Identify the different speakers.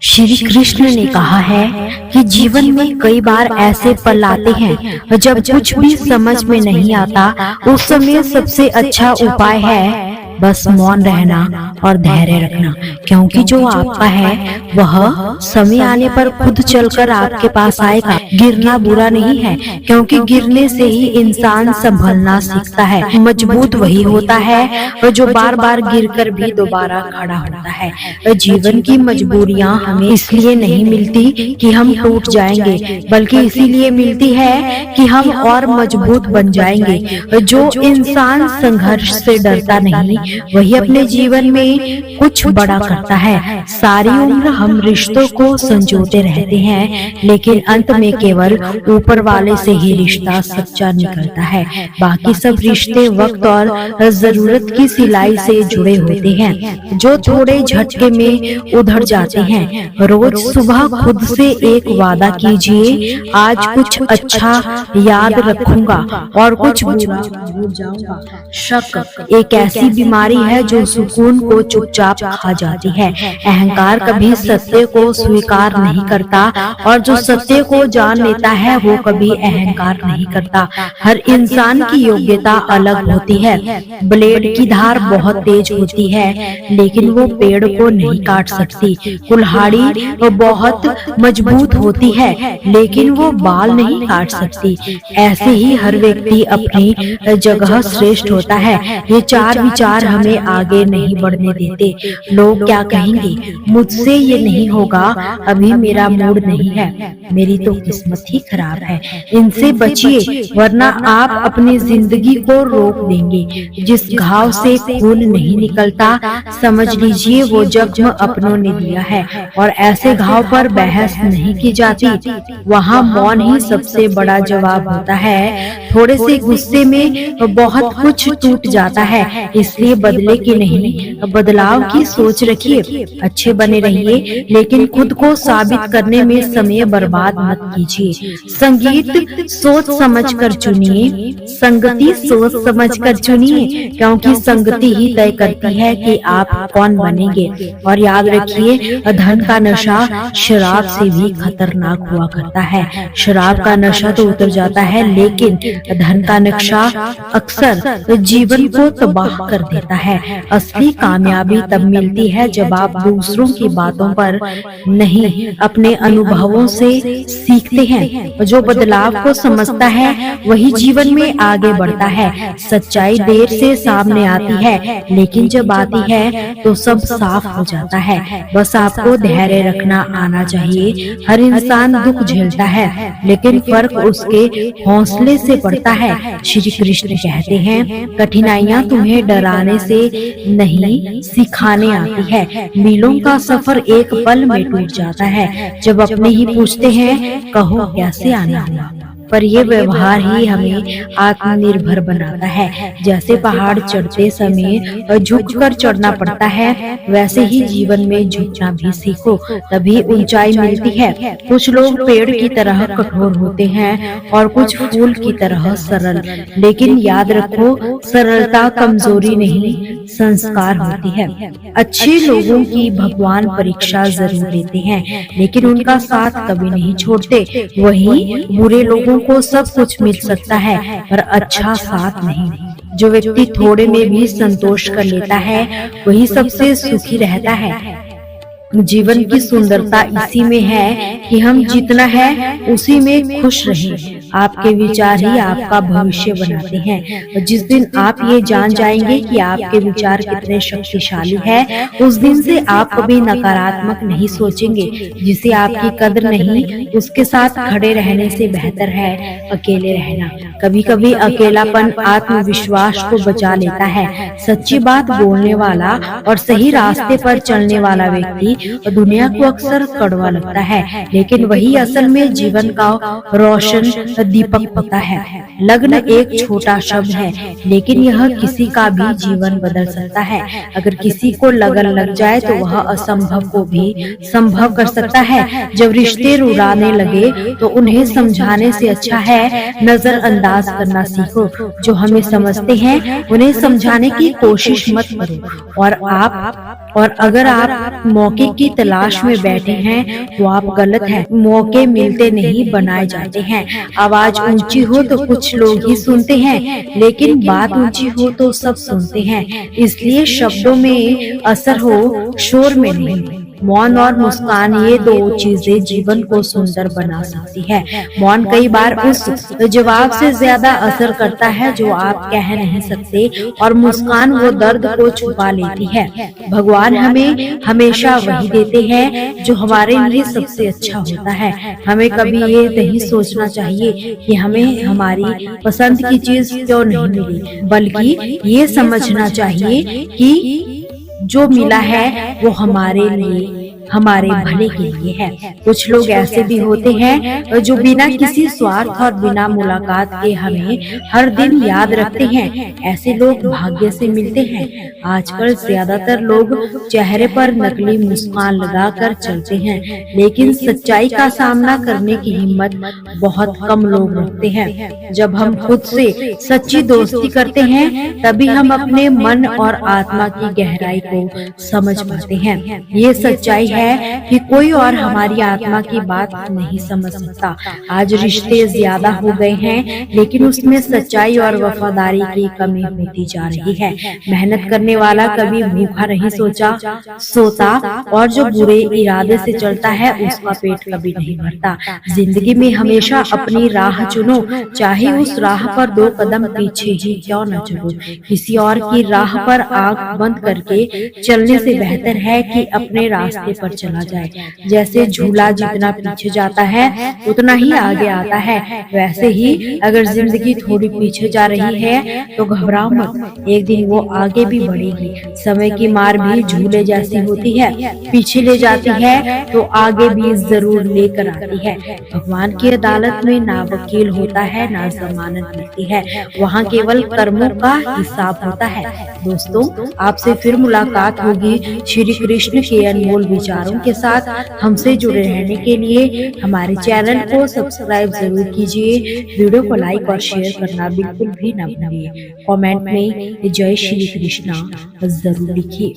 Speaker 1: श्री कृष्ण ने कहा है कि जीवन में कई बार ऐसे पल आते हैं जब कुछ भी समझ में नहीं आता। उस समय सबसे अच्छा उपाय है बस मौन रहना और धैर्य रखना, क्योंकि जो आपका है वह समय आने पर खुद चलकर आपके पास आएगा। गिरना बुरा नहीं है, क्योंकि गिरने से ही इंसान संभलना सीखता है। मजबूत वही होता है जो बार बार गिरकर भी दोबारा खड़ा होता है। जीवन की मजबूरियां हमें इसलिए नहीं मिलती कि हम टूट जाएंगे, बल्कि इसीलिए मिलती है कि हम और मजबूत बन जाएंगे। जो इंसान संघर्ष से डरता नहीं वही अपने जीवन में कुछ बड़ा करता है। सारी उम्र हम रिश्तों को संजोते रहते हैं, लेकिन अंत में केवल ऊपर वाले से ही रिश्ता सच्चा निकलता है। बाकी सब रिश्ते वक्त और जरूरत की सिलाई से जुड़े होते हैं, जो थोड़े झटके में उधड़ जाते हैं। रोज सुबह खुद से एक वादा कीजिए, आज कुछ अच्छा याद रखूंगा और कुछ बुरा भूल जाऊंगा। शक एक ऐसी बीमारी है जो सुकून को चुपचाप खा जाती है। अहंकार कभी सत्य को स्वीकार नहीं करता, और जो सत्य को जान लेता है वो कभी अहंकार नहीं करता। हर इंसान की योग्यता अलग होती है। ब्लेड की धार बहुत तेज होती है, लेकिन वो पेड़ को नहीं काट सकती। कुल्हाड़ी बहुत मजबूत होती है, लेकिन वो बाल नहीं काट सकती। ऐसे ही हर व्यक्ति अपनी जगह श्रेष्ठ होता है। ये चार विचार हमें आगे नहीं बढ़ने देते। लोग क्या कहेंगे, मुझसे ये नहीं होगा, अभी मेरा मूड नहीं है, मेरी तो किस्मत ही खराब है। इनसे बचिए, वरना आप अपनी जिंदगी को रोक देंगे। जिस घाव से खून नहीं निकलता, समझ लीजिए वो जख्म अपनों ने दिया है। और ऐसे घाव पर बहस नहीं की जाती, वहाँ मौन ही सबसे बड़ा जवाब होता है। थोड़े से गुस्से में बहुत कुछ टूट जाता है, इसलिए बदले की नहीं, बदलाव की सोच रखिए। अच्छे बने रहिए, लेकिन खुद को साबित करने में समय बर्बाद मत कीजिए। संगीत सोच समझ कर चुनिए, संगति सोच समझ कर चुनिए, क्योंकि संगति ही तय करती है कि आप कौन बनेंगे। और याद रखिए, धन का नशा शराब से भी खतरनाक हुआ करता है। शराब का नशा तो उतर जाता है, लेकिन धन का नशा अक्सर जीवन को तबाह कर देता है। असली कामयाबी तब मिलती है जब आप दूसरों की बातों पर नहीं, अपने अनुभवों से सीखते हैं। जो बदलाव को समझता है वही जीवन में आगे बढ़ता है। सच्चाई देर से सामने आती है, लेकिन जब आती है तो सब साफ हो जाता है। बस आपको धैर्य रखना आना चाहिए। हर इंसान दुख झेलता है, लेकिन फर्क उसके हौसले से पड़ता है। श्री कृष्ण कहते हैं, कठिनाइयां तुम्हें डराने से नहीं, सिखाने आती है। मीलों का सफर एक पल में टूट जाता है, जब अपने ही पूछते हैं कहो कैसे आना हुआ। पर ये व्यवहार ही हमें आत्मनिर्भर बनाता है। जैसे पहाड़ चढ़ते समय झुककर चढ़ना पड़ता है, वैसे ही जीवन में झुकना भी सीखो, तभी ऊंचाई मिलती है। कुछ लोग पेड़ की तरह कठोर होते हैं और कुछ फूल की तरह सरल, लेकिन याद रखो, सरलता कमजोरी नहीं, संस्कार होती है। अच्छे लोगों की भगवान परीक्षा जरूर लेते हैं, लेकिन उनका साथ कभी नहीं छोड़ते। वही बुरे लोगों को सब कुछ मिल सकता है, पर अच्छा साथ नहीं। जो व्यक्ति थोड़े में भी संतोष कर लेता है वही सबसे सुखी रहता है। जीवन की सुंदरता इसी में है कि हम जितना है उसी में खुश रहें। आपके विचार ही आपका भविष्य बनाते हैं। जिस दिन आप ये जान जाएंगे कि आपके विचार कितने शक्तिशाली है, उस दिन से आप कभी नकारात्मक नहीं सोचेंगे। जिसे आपकी कदर नहीं, उसके साथ खड़े रहने से बेहतर है अकेले रहना। कभी कभी अकेलापन आत्मविश्वास को बचा लेता है। सच्ची बात बोलने वाला और सही रास्ते पर चलने वाला व्यक्ति दुनिया को अक्सर कड़वा लगता है, लेकिन वही असल में जीवन का रोशन दीपक होता है। लग्न एक छोटा शब्द है, लेकिन यह किसी का भी जीवन बदल सकता है। अगर किसी को लगन लग जाए तो वह असंभव को भी संभव कर सकता है। जब रिश्ते रुलाने लगे तो उन्हें समझाने से अच्छा है नजरअंदाज नजरअंदाज करना सीखो। जो हमें समझते हैं उन्हें समझाने की कोशिश मत करो। और अगर आप मौके की तलाश में बैठे हैं तो आप गलत हैं। मौके मिलते नहीं, बनाए जाते हैं। आवाज ऊंची हो तो कुछ लोग ही सुनते हैं, लेकिन बात ऊंची हो तो सब सुनते हैं। इसलिए शब्दों में असर हो, शोर में नहीं। मौन और मुस्कान, ये दो चीजें जीवन को सुंदर बना सकती है। मौन कई बार उस जवाब से ज्यादा असर करता है जो आप कह नहीं सकते, और मुस्कान वो दर्द को छुपा लेती है। भगवान हमें हमेशा वही देते हैं जो हमारे लिए सबसे अच्छा होता है। हमें कभी ये नहीं सोचना चाहिए कि हमें हमारी पसंद की चीज क्यों नहीं मिली, बल्कि ये समझना चाहिए कि जो मिला है वो हमारे लिए, हमारे भले के लिए है। कुछ लोग ऐसे भी होते हैं जो बिना किसी स्वार्थ और बिना मुलाकात के हमें हर दिन याद रखते हैं। ऐसे लोग भाग्य से मिलते हैं। आजकल ज्यादातर लोग चेहरे पर नकली मुस्कान लगाकर चलते हैं, लेकिन सच्चाई का सामना करने की हिम्मत बहुत कम लोग रखते हैं। जब हम खुद से सच्ची दोस्ती करते हैं, तभी हम अपने मन और आत्मा की गहराई को समझ पाते हैं। ये सच्चाई है कि कोई और हमारी आत्मा की बात नहीं समझ सकता। आज रिश्ते ज्यादा हो गए हैं, लेकिन उसमें सच्चाई और वफादारी की कमी होती जा रही है। मेहनत करने वाला कभी भूखा नहीं सोता, और जो बुरे इरादे से चलता है उसका पेट कभी नहीं भरता। जिंदगी में हमेशा अपनी राह चुनो, चाहे उस राह पर 2 कदम पीछे ही क्यों न चलो। किसी और की राह पर आंख बंद करके चलने से बेहतर है कि अपने रास्ते पर चला जाए। जैसे झूला जितना पीछे जाता है उतना ही आगे आता है, वैसे ही अगर जिंदगी थोड़ी पीछे जा रही है तो घबराओ मत, एक दिन वो आगे भी बढ़ेगी। समय की मार भी झूले जैसी होती है, पीछे ले जाती है तो आगे भी जरूर लेकर आती है। भगवान की अदालत में ना वकील होता है ना जमानत मिलती है, वहाँ केवल कर्मों का हिसाब होता है। दोस्तों, आपसे फिर मुलाकात होगी श्री कृष्ण के अनमोल विचारों के साथ। हमसे जुड़े रहने के लिए हमारे चैनल को सब्सक्राइब जरूर कीजिए। वीडियो को लाइक और शेयर करना बिल्कुल भी न भूलिए। कमेंट में जय श्री कृष्णा जरूर लिखिए।